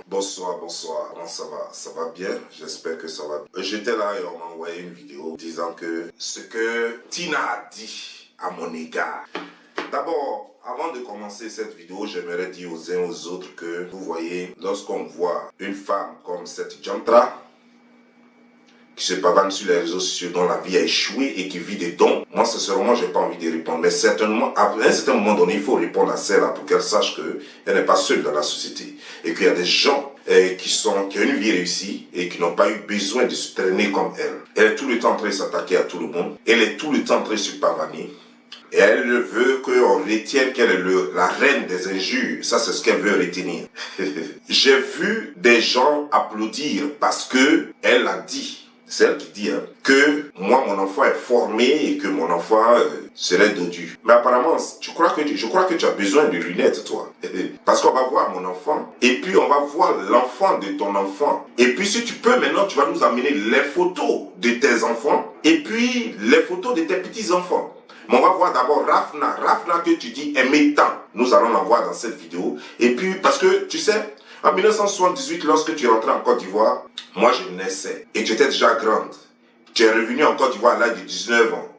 Bonsoir, bonsoir. Comment ça va? Ça va bien? J'espère que ça va bien. J'étais là et on m'a envoyé une vidéo disant que ce que Tina a dit à mon égard. D'abord, avant de commencer cette vidéo, j'aimerais dire aux uns aux autres que vous voyez, lorsqu'on voit une femme comme cette Jantra, qui se pavane sur les réseaux sociaux, dont la vie a échoué et qui vit des dons, moi sincèrement j'ai pas envie de répondre, mais certainement à un certain moment donné il faut répondre à celle-là pour qu'elle sache qu'elle n'est pas seule dans la société et qu'il y a des gens qui ont une vie réussie et qui n'ont pas eu besoin de se traîner comme elle. Elle est tout le temps en train de s'attaquer à tout le monde, elle est tout le temps en train de se pavaner. Et elle veut qu'on retienne qu'elle est la reine des injures. Ça, c'est ce qu'elle veut retenir. J'ai vu des gens applaudir parce que elle a dit, c'est elle qui dit, que moi, mon enfant est formé et que mon enfant serait dodu. Mais apparemment, je crois que tu as besoin de lunettes, toi. Parce qu'on va voir mon enfant et puis on va voir l'enfant de ton enfant. Et puis si tu peux, maintenant, tu vas nous amener les photos de tes enfants et puis les photos de tes petits-enfants. Mais on va voir d'abord Rafna que tu dis aimé tant. Nous allons la voir dans cette vidéo. Et puis, parce que, tu sais, en 1978, lorsque tu es rentré en Côte d'Ivoire, moi je naissais. Et tu étais déjà grande. Tu es revenu en Côte d'Ivoire à l'âge de 19 ans.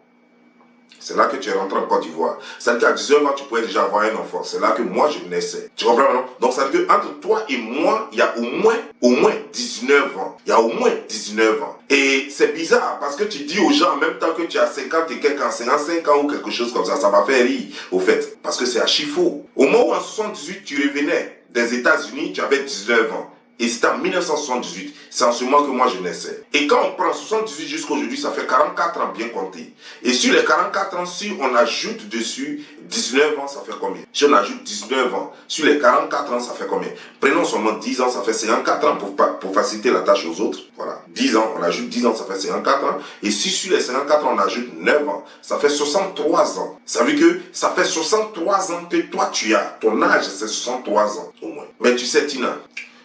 C'est là que tu es rentré en Côte d'Ivoire. C'est-à-dire qu'à 19 ans, tu pouvais déjà avoir un enfant. C'est là que moi, je naissais. Tu comprends maintenant? Donc, ça veut dire qu'entre toi et moi, il y a au moins 19 ans. Il y a au moins 19 ans. Et c'est bizarre parce que tu dis aux gens en même temps que tu as 50 et quelques ans, 55 ans ou quelque chose comme ça va faire rire, au fait. Parce que c'est archi faux. Au moment où en 78, tu revenais des États-Unis, tu avais 19 ans. Et c'était en 1978. C'est en ce moment que moi je naissais. Et quand on prend 78 jusqu'à aujourd'hui, ça fait 44 ans bien compté. Et sur les 44 ans, si on ajoute dessus 19 ans, ça fait combien? Si on ajoute 19 ans, sur les 44 ans, ça fait combien? Prenons seulement 10 ans, ça fait 54 ans pour faciliter la tâche aux autres. Voilà. 10 ans, on ajoute 10 ans, ça fait 54 ans. Et si sur les 54 ans, on ajoute 9 ans, ça fait 63 ans. Ça veut dire que ça fait 63 ans que toi tu as. Ton âge, c'est 63 ans au moins. Mais tu sais, Tina,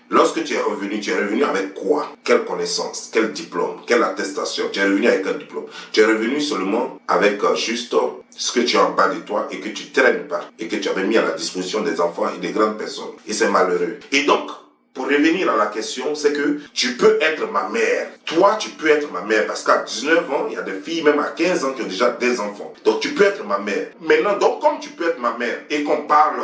lorsque tu es revenu avec quoi? Quelle connaissance? Quel diplôme? Quelle attestation? Tu es revenu avec quel diplôme? Tu es revenu seulement avec juste ce que tu as en bas de toi et que tu traînes pas et que tu avais mis à la disposition des enfants et des grandes personnes. Et c'est malheureux. Et donc, pour revenir à la question, c'est que tu peux être ma mère. Toi, tu peux être ma mère parce qu'à 19 ans, il y a des filles même à 15 ans qui ont déjà des enfants. Donc, tu peux être ma mère. Maintenant, donc, comme tu peux être ma mère et qu'on parle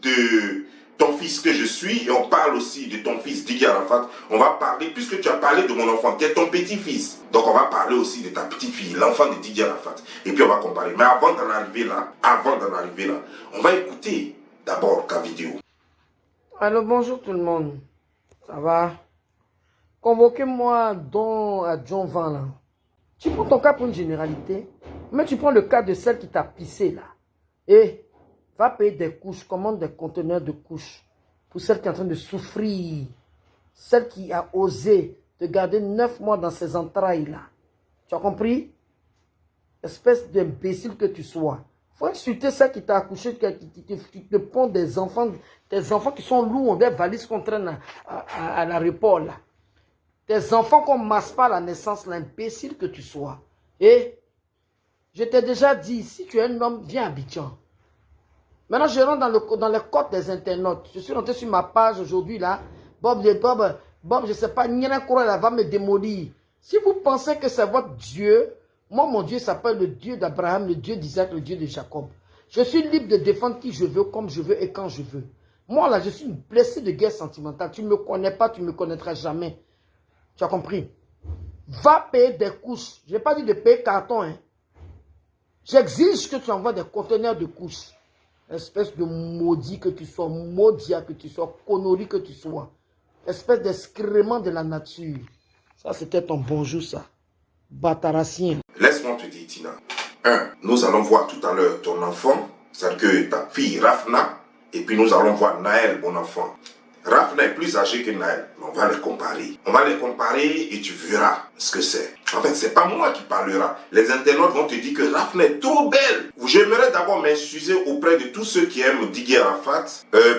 de ton fils que je suis, et on parle aussi de ton fils Didier Arafat, on va parler, puisque tu as parlé de mon enfant, qui est ton petit-fils. Donc on va parler aussi de ta petite-fille, l'enfant de Didier Arafat. Et puis on va comparer. Mais avant d'en arriver là, on va écouter d'abord ta vidéo. Alors bonjour tout le monde, ça va? Convoquez-moi donc à John Van là. Tu prends ton cas pour une généralité, mais tu prends le cas de celle qui t'a pissé là. Et va payer des couches, commande des conteneurs de couches pour celle qui est en train de souffrir. Celle qui a osé te garder 9 mois dans ses entrailles là. Tu as compris? Espèce d'imbécile que tu sois. Faut insulter celle qui t'a accouché, qui te pond des enfants qui sont lourds, des valises qu'on traîne à l'aéroport là. Tes enfants qu'on masse pas à la naissance, l'imbécile que tu sois. Et je t'ai déjà dit, si tu es un homme, viens à Abidjan. Maintenant, je rentre dans les codes des internautes. Je suis rentré sur ma page aujourd'hui, là. Bob, je ne sais pas, Nina Koura va me démolir. Si vous pensez que c'est votre Dieu, moi, mon Dieu s'appelle le Dieu d'Abraham, le Dieu d'Isaac, le Dieu de Jacob. Je suis libre de défendre qui je veux, comme je veux et quand je veux. Moi, là, je suis une blessée de guerre sentimentale. Tu ne me connais pas, tu ne me connaîtras jamais. Tu as compris? Va payer des couches. Je n'ai pas dit de payer carton, hein. J'exige que tu envoies des conteneurs de couches. Espèce de maudit que tu sois, maudia que tu sois, connerie que tu sois. Espèce d'excrément de la nature. Ça, c'était ton bonjour, ça. Bataracien. Laisse-moi te dire, Tina. Nous allons voir tout à l'heure ton enfant, c'est-à-dire que ta fille Rafna, et puis nous allons voir Naël, mon enfant. Rafna est plus âgé que Naël, mais on va les comparer. On va les comparer et tu verras ce que c'est. En fait, c'est pas moi qui parlera. Les internautes vont te dire que Rafna est trop belle. J'aimerais d'abord m'excuser auprès de tous ceux qui aiment Didier Arafat,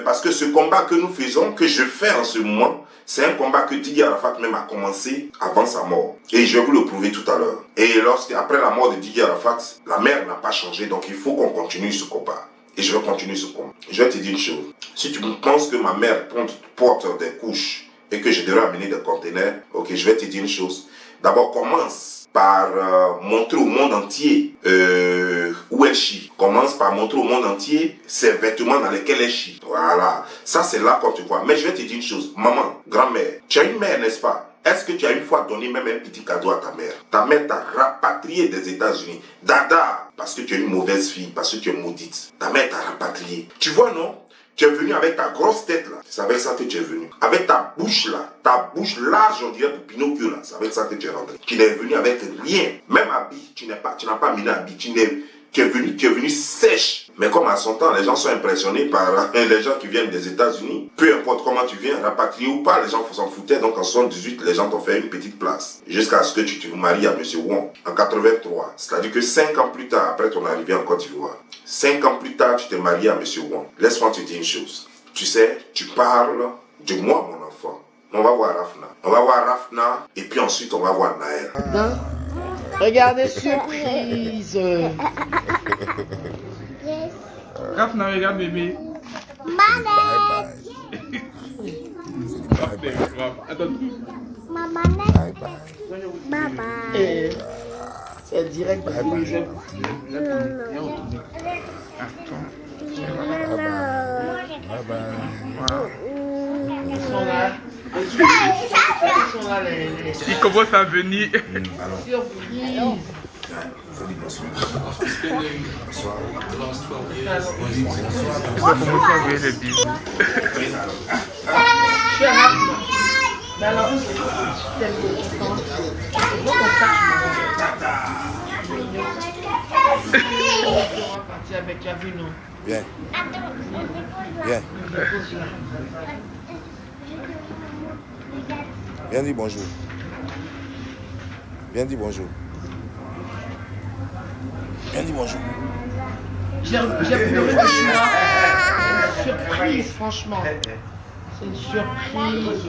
parce que ce combat que nous faisons, que je fais en ce moment, c'est un combat que Didier Arafat même a commencé avant sa mort. Et je vais vous le prouver tout à l'heure. Et après la mort de Didier Arafat, la mère n'a pas changé, donc il faut qu'on continue ce combat. et je vais continuer ce combat. Je vais te dire une chose. Si tu penses que ma mère porte des couches et que je devrais amener des conteneurs, ok, je vais te dire une chose. D'abord, commence par montrer au monde entier où elle chie. Commence par montrer au monde entier ses vêtements dans lesquels elle chie. Voilà. Ça, c'est là qu'on te voit. Mais je vais te dire une chose. Maman, grand-mère, tu as une mère, n'est-ce pas? Est-ce que tu as une fois donné même un petit cadeau à ta mère? Ta mère t'a rapatrié des États-Unis. Dada, parce que tu es une mauvaise fille, parce que tu es maudite. Ta mère t'a rapatrié. Tu vois, non? Tu es venu avec ta grosse tête là. C'est avec ça que tu es venu. Avec ta bouche là. Ta bouche large, on dirait pour Pinocchio là. C'est avec ça que tu es rentré. Tu n'es venu avec rien. Même habit, tu n'as pas amené habit. Tu es venu sèche. Mais comme à son temps, les gens sont impressionnés par les gens qui viennent des États-Unis. Peu importe comment tu viens, rapatrié ou pas, les gens s'en foutaient. Donc en 78, les gens t'ont fait une petite place. Jusqu'à ce que tu te maries à M. Wong en 83. C'est-à-dire que 5 ans plus tard, après ton arrivée en Côte d'Ivoire, 5 ans plus tard, tu t'es marié à M. Wong. Laisse-moi te dire une chose. Tu sais, tu parles de moi, mon enfant. On va voir Rafna. On va voir Rafna et puis ensuite on va voir Naël. Regardez, surprise. Rafna, regarde bébé. Maman. Attends. Maman. Maman. C'est direct. Il commence à venir. Surprise. Il va commencer à envoyer les bisous. Mais alors, c'est important. Il faut qu'on partir avec la vue, non? Viens. Viens. Viens dire bonjour. Viens dire bonjour. Viens dire bonjour. J'ai pleuré de joie. C'est une surprise, franchement. C'est une surprise.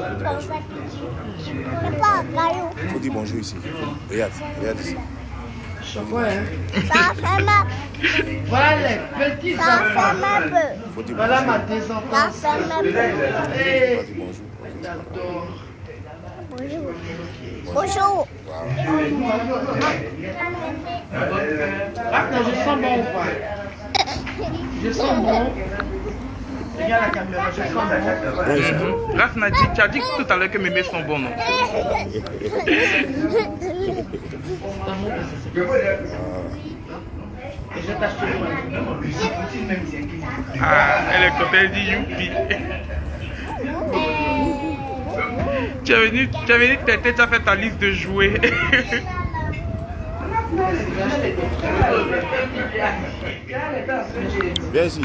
Il faut dire bonjour ici. Regarde, regarde ici. Ouais. Ça fait ma Voilà les petits Ça fait enfants. ma peu. Faut dire Voilà bonjour. ma Ça désenfance. fait ma peu. Hey, Faut dire bonjour. j'adore. Bonjour. Bonjour. Attends, je sens bon ou pas? Je sens bon. Regarde la caméra, je sens bon. Rafna, tu as dit tout à l'heure que mes mains sont bons, non? Et je t'achète Ah, elle est contente, elle dit youpi. Tu as venu t'aider, tu as fait ta liste de jouets. Viens ici.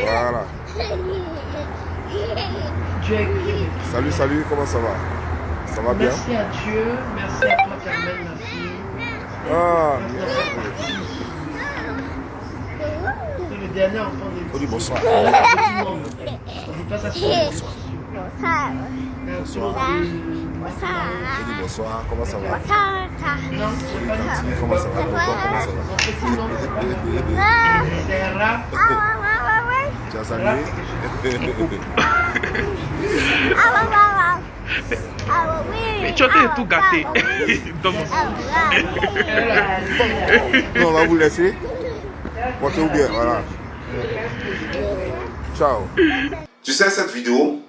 Voilà. Dieu est grand. Salut, salut, comment ça va? Ça va bien? Merci à Dieu, merci à toi Carmen, ma fille. Ah, C'est le dernier enfant de faut dire bonsoir. On dit pas ça sur le Bonsoir. bonsoir. Faut dire bonsoir, comment ça va? Non, c'est pas le Comment ça va? Comment ça va? Son petit nom, c'est Raph. Tu as salué? Mais tu as tout gâté. Dans mon Non, on va vous laisser. Portez-vous bien, voilà. Ciao. Tu sais, cette vidéo,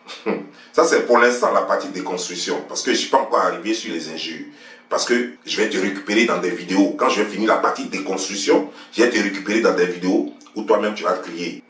ça c'est pour l'instant la partie déconstruction. Parce que je ne suis pas encore arrivé sur les injures. Parce que je vais te récupérer dans des vidéos. Quand je vais finir la partie déconstruction, je vais te récupérer dans des vidéos où toi-même tu vas crier.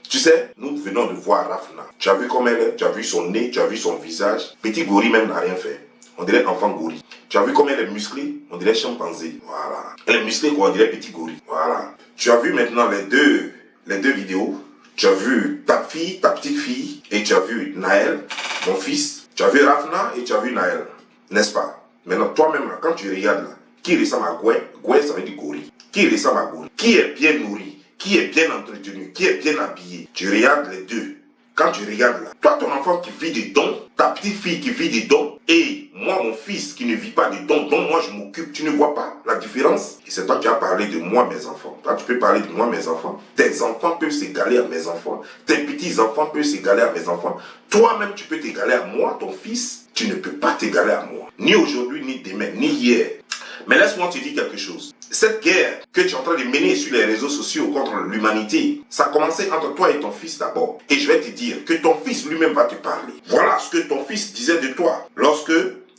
Tu sais, nous venons de voir Rafna. Tu as vu comme elle est, tu as vu son nez, tu as vu son visage. Petit gorille même n'a rien fait. On dirait enfant gorille. Tu as vu comme elle est musclée, on dirait chimpanzé. Voilà. Elle est musclée quoi, on dirait petit gorille. Voilà. Tu as vu maintenant les deux vidéos. Tu as vu ta fille, ta petite fille, et tu as vu Naël, mon fils. Tu as vu Rafna et tu as vu Naël. N'est-ce pas? Maintenant, toi-même, là, quand tu regardes là, qui ressemble à Gouin? Gouin, ça veut dire gorille. Qui ressemble à gorille? Qui est bien nourri? Qui est bien entretenu? Qui est bien habillé? Tu regardes les deux. quand tu regardes là, toi ton enfant qui vit des dons, ta petite fille qui vit des dons, et moi mon fils qui ne vit pas des dons, dont moi je m'occupe, tu ne vois pas la différence? Et c'est toi qui as parlé de moi, mes enfants. Toi tu peux parler de moi, mes enfants. Tes enfants peuvent s'égaler à mes enfants. Tes petits enfants peuvent s'égaler à mes enfants. Toi-même tu peux t'égaler à moi, ton fils. Tu ne peux pas t'égaler à moi. Ni aujourd'hui, ni demain, ni hier. Mais laisse-moi te dire quelque chose. Cette guerre que tu es en train de mener sur les réseaux sociaux contre l'humanité, ça a commencé entre toi et ton fils d'abord. Et je vais te dire que ton fils lui-même va te parler. Voilà ce que ton fils disait de toi lorsque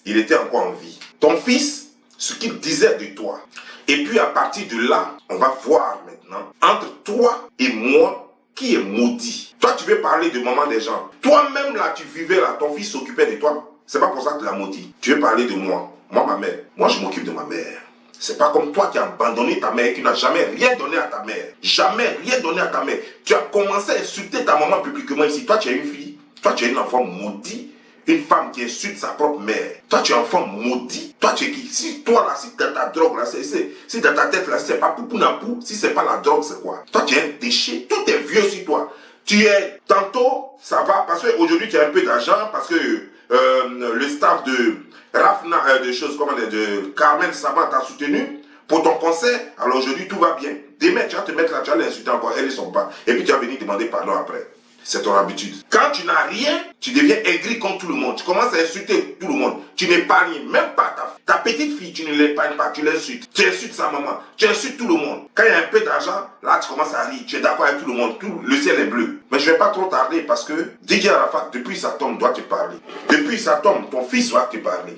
il était encore en vie. Ton fils, ce qu'il disait de toi. Et puis à partir de là, on va voir maintenant, entre toi et moi, qui est maudit. Toi, tu veux parler de maman des gens. Toi-même là, tu vivais là, ton fils s'occupait de toi. C'est pas pour ça que tu l'as maudit. Tu veux parler de moi. Moi, ma mère. Moi, je m'occupe de ma mère. C'est pas comme toi qui as abandonné ta mère, qui n'a jamais rien donné à ta mère. Jamais rien donné à ta mère. Tu as commencé à insulter ta maman publiquement ici. Toi, tu es une fille. Toi, tu es une enfant maudit. Une femme qui insulte sa propre mère. Toi, tu es un enfant maudit. Toi, tu es qui? Si toi, là, si t'as ta drogue, là, si dans ta tête, là, c'est pas poupounapou, si c'est pas la drogue, c'est quoi? Toi, tu es un déchet. Tout est vieux sur toi. Tu es, tantôt, ça va, parce qu'aujourd'hui, tu as un peu d'argent, parce que le staff de Rafna, de Carmen Savant t'a soutenu pour ton concert. Alors aujourd'hui, tout va bien. Demain, tu vas te mettre là, tu vas l'insulter encore, elle et son pas. Et puis tu vas venir demander pardon après. C'est ton habitude. Quand tu n'as rien, tu deviens aigri contre tout le monde. Tu commences à insulter tout le monde. Tu n'épargnes même pas ta petite fille, tu ne l'épargnes pas, tu l'insultes. Tu insultes sa maman, tu insultes tout le monde. Quand il y a un peu d'argent, là tu commences à rire. Tu es d'accord avec tout le monde, le ciel est bleu. Mais je ne vais pas trop tarder parce que Didier Arafat, depuis sa tombe, doit te parler. Depuis sa tombe, ton fils doit te parler.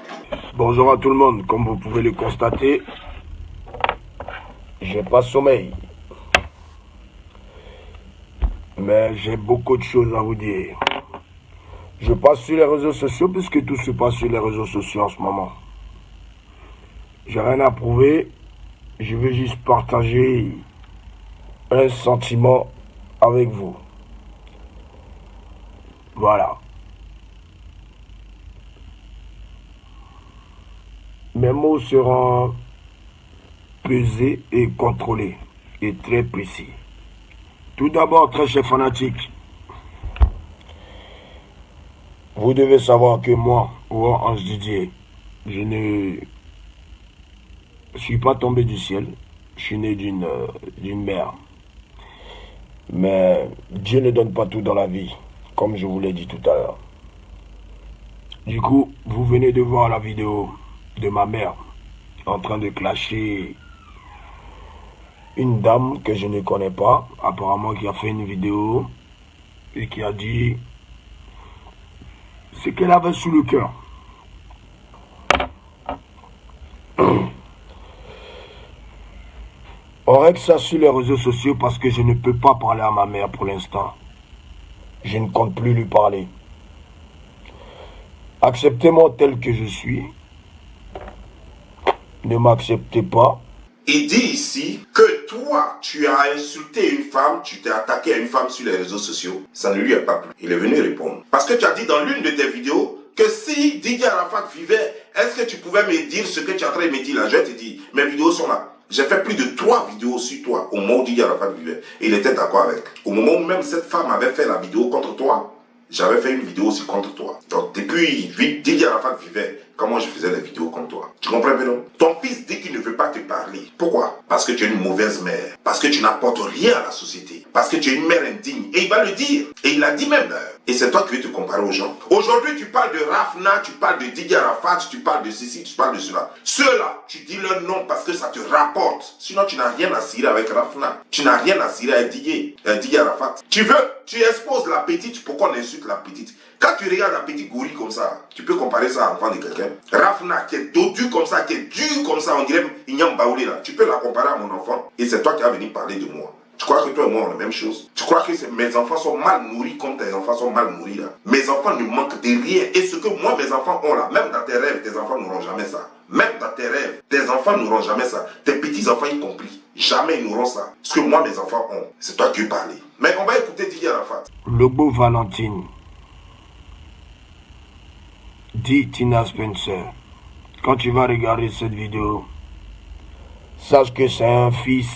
Bonjour à tout le monde. Comme vous pouvez le constater, j'ai pas sommeil. Mais j'ai beaucoup de choses à vous dire. Je passe sur les réseaux sociaux puisque tout se passe sur les réseaux sociaux en ce moment. J'ai rien à prouver. Je veux juste partager un sentiment avec vous. Voilà. Mes mots seront pesés et contrôlés et très précis. Tout d'abord, très chers fanatiques, vous devez savoir que moi, Ange Didier, je ne suis pas tombé du ciel. Je suis né d'une mère. Mais Dieu ne donne pas tout dans la vie, comme je vous l'ai dit tout à l'heure. Du coup, vous venez de voir la vidéo de ma mère en train de clasher une dame que je ne connais pas, apparemment qui a fait une vidéo et qui a dit ce qu'elle avait sous le cœur. On règle ça sur les réseaux sociaux parce que je ne peux pas parler à ma mère pour l'instant. Je ne compte plus lui parler. Acceptez-moi tel que je suis. Ne m'acceptez pas. Il dit ici que toi, tu as insulté une femme, tu t'es attaqué à une femme sur les réseaux sociaux. Ça ne lui a pas plu. Il est venu répondre. Parce que tu as dit dans l'une de tes vidéos que si Didier Arafat vivait, est-ce que tu pouvais me dire ce que tu es en train de me dire là? Je te dis, mes vidéos sont là. J'ai fait plus de 3 vidéos sur toi au moment où Didier Arafat vivait. Et il était d'accord avec. Au moment où même cette femme avait fait la vidéo contre toi, j'avais fait une vidéo aussi contre toi. Donc depuis Didier Arafat vivait, comment je faisais les vidéos contre toi. Tu comprends bien, non? Ton fils dit qu'il ne veut pas te parler. Pourquoi? Parce que tu es une mauvaise mère. Parce que tu n'apportes rien à la société. Parce que tu es une mère indigne. Et il va le dire. Et il l'a dit même d'ailleurs. Et c'est toi qui veux te comparer aux gens. Aujourd'hui, tu parles de Rafna, tu parles de Didier Arafat, tu parles de ceci, tu parles de cela. Ceux-là, tu dis leur nom parce que ça te rapporte. Sinon, tu n'as rien à cirer avec Rafna. Tu n'as rien à cirer avec Didier Arafat. Tu exposes la petite pour qu'on insulte la petite. Quand tu regardes la petite gorille comme ça, tu peux comparer ça à l'enfant de quelqu'un. Rafna, qui est dodu comme ça, qui est dur comme ça, on dirait Inyam Baoulé là. Tu peux la comparer à mon enfant et c'est toi qui vas venir parler de moi. Tu crois que toi et moi on a la même chose? Tu crois que mes enfants sont mal nourris comme tes enfants sont mal nourris là? Mes enfants ne manquent de rien. Et ce que moi mes enfants ont là, même dans tes rêves, tes enfants n'auront jamais ça. Même dans tes rêves, tes enfants n'auront jamais ça. Tes petits-enfants y compris. Jamais ils n'auront ça. Ce que moi mes enfants ont. C'est toi qui veux parler. Mais on va écouter Didier Arafat. Lobo Valentine. Dit Tina Spencer. Quand tu vas regarder cette vidéo, sache que c'est un fils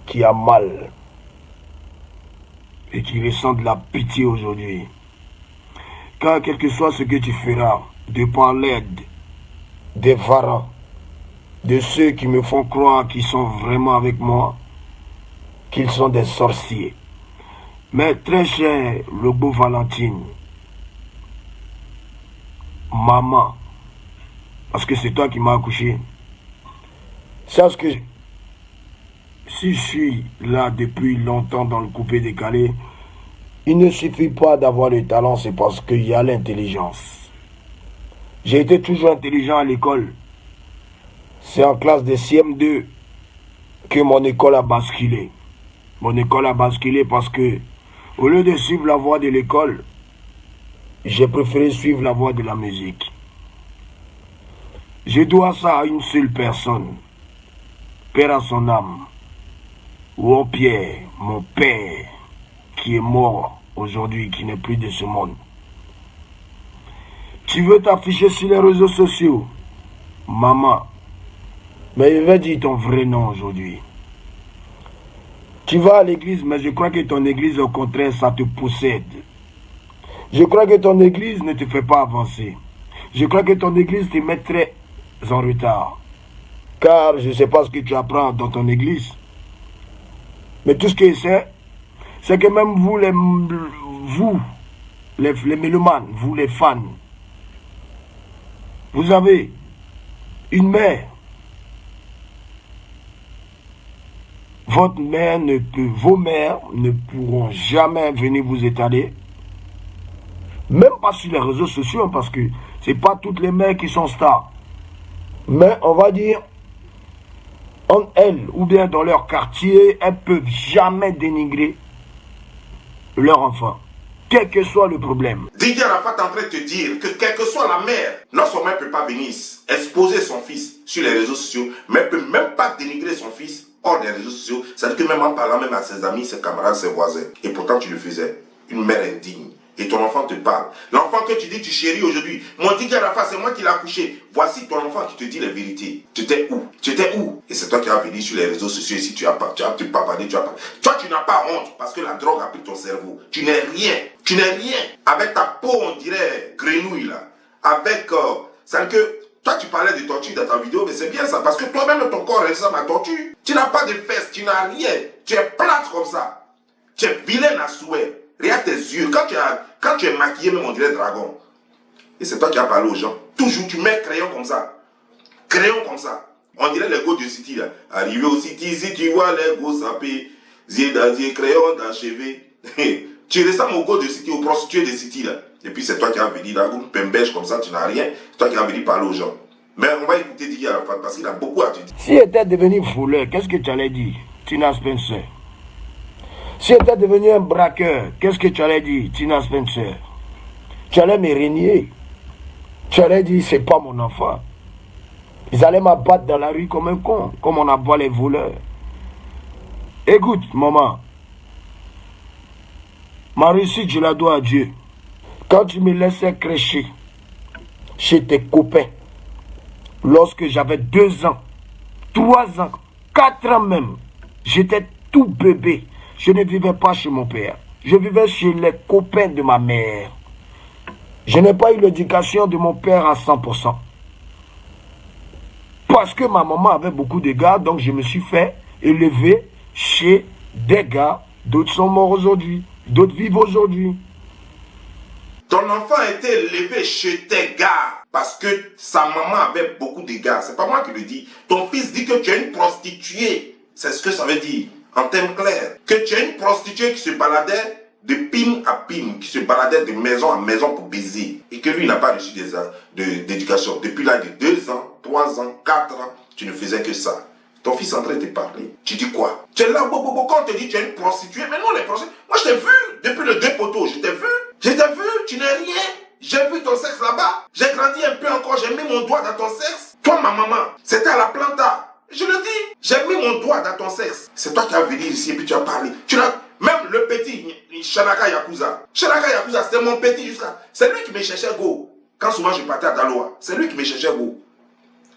qui a mal et qui ressent de la pitié aujourd'hui. Car quel que soit ce que tu feras, de par l'aide des parents, de ceux qui me font croire qu'ils sont vraiment avec moi, qu'ils sont des sorciers. Mais très cher, le beau Valentine, maman, parce que c'est toi qui m'as accouché, sache que si je suis là depuis longtemps dans le coupé-décalé, il ne suffit pas d'avoir le talent, c'est parce qu'il y a l'intelligence. J'ai été toujours intelligent à l'école. C'est en classe de CM2 que mon école a basculé. Mon école a basculé parce que, au lieu de suivre la voie de l'école, j'ai préféré suivre la voie de la musique. Je dois ça à une seule personne, Père à son âme, ou Pierre, mon père, qui est mort aujourd'hui, qui n'est plus de ce monde. Tu veux t'afficher sur les réseaux sociaux, maman, mais je vais dire ton vrai nom aujourd'hui. Tu vas à l'église, mais je crois que ton église, au contraire, ça te possède. Je crois que ton église ne te fait pas avancer. Je crois que ton église te met très en retard. Car je ne sais pas ce que tu apprends dans ton église. Mais tout ce que je sais, c'est que même vous, les mélomanes, vous les fans, vous avez une mère. Votre mère vos mères ne pourront jamais venir vous étaler. Même pas sur les réseaux sociaux, parce que c'est pas toutes les mères qui sont stars. Mais on va dire, elles, ou bien dans leur quartier, elles peuvent jamais dénigrer leur enfant, quel que soit le problème. Didier Arafat est en train de te dire que quelle que soit la mère, non seulement elle ne peut pas venir exposer son fils sur les réseaux sociaux, mais elle ne peut même pas dénigrer son fils hors des réseaux sociaux. C'est-à-dire que même en parlant même à ses amis, ses camarades, ses voisins. Et pourtant tu le faisais. Une mère indigne. Et ton enfant te parle. L'enfant que tu dis tu chéris aujourd'hui. Mon Didier Arafat, c'est moi qui l'ai accouché. Voici ton enfant qui te dit la vérité. Tu étais où? Tu étais où? Et c'est toi qui as venu sur les réseaux sociaux. Et si tu as pas parlé, tu as pas. Toi, tu n'as pas honte parce que la drogue a pris ton cerveau. Tu n'es rien. Tu n'es rien. Avec ta peau, on dirait grenouille là. Avec. C'est que. Toi, tu parlais de torture dans ta vidéo, mais c'est bien ça. Parce que toi-même, ton corps ressemble à torture. Tu n'as pas de fesses. Tu n'as rien. Tu es plate comme ça. Tu es vilaine à souhait. Regarde tes yeux. Quand tu es maquillé, même on dirait dragon. Et c'est toi qui as parlé aux gens. Toujours, tu mets crayon comme ça. Crayon comme ça. On dirait les go de City là. Arrivé au City, si tu vois les go saper, des crayons d'achever. Tu ressembles au go de City, au prostitué de City là. Et puis c'est toi qui as venu là, une pembèche comme ça, tu n'as rien. C'est toi qui as venu parler aux gens. Mais on va écouter Didier Arafat parce qu'il a beaucoup à te dire. Si était devenu voleur, qu'est-ce que tu allais dire, Tina Spencer? Si était devenu un braqueur, qu'est-ce que tu allais dire, Tina Spencer? Tu allais me régner. Tu allais dire, c'est pas mon enfant. Ils allaient m'abattre dans la rue comme un con, comme on abat les voleurs. Écoute, maman. Ma réussite, je la dois à Dieu. Quand tu me laissais crêcher chez tes copains, lorsque j'avais 2 ans, 3 ans, 4 ans même, j'étais tout bébé. Je ne vivais pas chez mon père. Je vivais chez les copains de ma mère. Je n'ai pas eu l'éducation de mon père à 100%. Parce que ma maman avait beaucoup de gars, donc je me suis fait élever chez des gars. D'autres sont morts aujourd'hui. D'autres vivent aujourd'hui. Ton enfant a été élevé chez tes gars parce que sa maman avait beaucoup de gars. C'est pas moi qui le dis. Ton fils dit que tu es une prostituée. C'est ce que ça veut dire, en termes clairs. Que tu es une prostituée qui se baladait de pime à pime, qui se baladait de maison à maison pour baiser. Et que lui, il n'a pas reçu d'éducation. Depuis l'âge de 2 ans, 3 ans, 4 ans, tu ne faisais que ça. Ton fils est en train de te parler. Tu dis quoi? Tu es là, quand on te dit tu es une prostituée. Mais non, les prostituées. Moi, je t'ai vu depuis le 2 poteaux. Je t'ai vu. Je t'ai vu. Tu n'es rien. J'ai vu ton sexe là-bas. J'ai grandi un peu encore. J'ai mis mon doigt dans ton sexe. Toi, ma maman, c'était à la planta. Je le dis. J'ai mis mon doigt dans ton sexe. C'est toi qui as venu ici et puis tu as parlé. Même le petit, Shanaka Yakuza. Shanaka Yakuza, c'était mon petit jusqu'à. C'est lui qui me cherchait go. Quand souvent je partais à Daloa. C'est lui qui me cherchait go.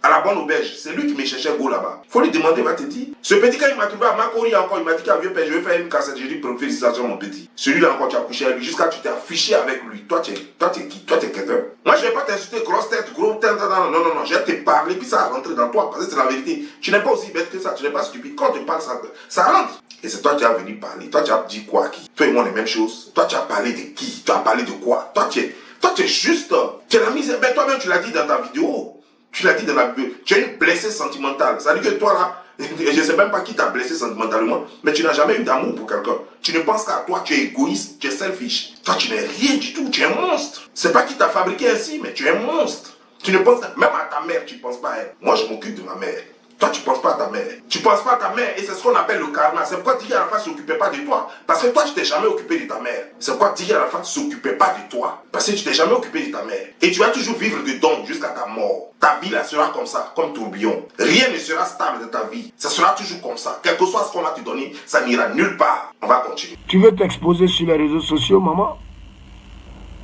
à la bonne auberge. C'est lui qui me cherchait go là-bas. Faut lui demander, il va te dire. Ce petit, quand il m'a trouvé à Makori encore, il m'a dit qu'à vieux père, je vais faire une cassette. J'ai dit, félicitations mon petit. Celui-là encore, tu as couché avec lui jusqu'à tu t'es affiché avec lui. Toi, tu es qui? Toi, tu es quelqu'un. Moi, je vais pas t'insulter, grosse tête, gros tête, non. Je vais te parler, puis ça va rentrer dans toi, parce que c'est la vérité. Tu n'es pas aussi bête que ça, tu n'es pas stupide. Quand tu parles, ça rentre. Et c'est toi qui as venu parler. Toi, tu as dit quoi à qui? Toi et moi, les mêmes choses. Toi, tu as parlé de qui? Tu as parlé de quoi? Toi, tu es juste. Tu es la misère. Ben, toi-même, tu l'as dit dans ta vidéo. Tu l'as dit dans la vidéo. Tu es une blessée sentimentale. Ça veut dire que toi, là, je ne sais même pas qui t'a blessé sentimentalement, mais tu n'as jamais eu d'amour pour quelqu'un. Tu ne penses qu'à toi, tu es égoïste, tu es selfish. Toi, tu n'es rien du tout. Tu es un monstre. C'est pas qui t'a fabriqué ainsi, mais tu es un monstre. Tu ne penses même à ta mère, tu ne penses pas à elle. Moi, je m'occupe de ma mère. Toi, tu ne penses pas à ta mère. Tu ne penses pas à ta mère et c'est ce qu'on appelle le karma. C'est pourquoi Didier Arafat ne s'occupait pas de toi. Parce que toi, tu ne t'es jamais occupé de ta mère. C'est pourquoi Didier Arafat ne s'occupait pas de toi. Parce que tu ne t'es jamais occupé de ta mère. Et tu vas toujours vivre dedans jusqu'à ta mort. Ta vie là sera comme ça, comme tourbillon. Rien ne sera stable de ta vie. Ça sera toujours comme ça. Quel que soit ce qu'on va te donner, ça n'ira nulle part. On va continuer. Tu veux t'exposer sur les réseaux sociaux, maman?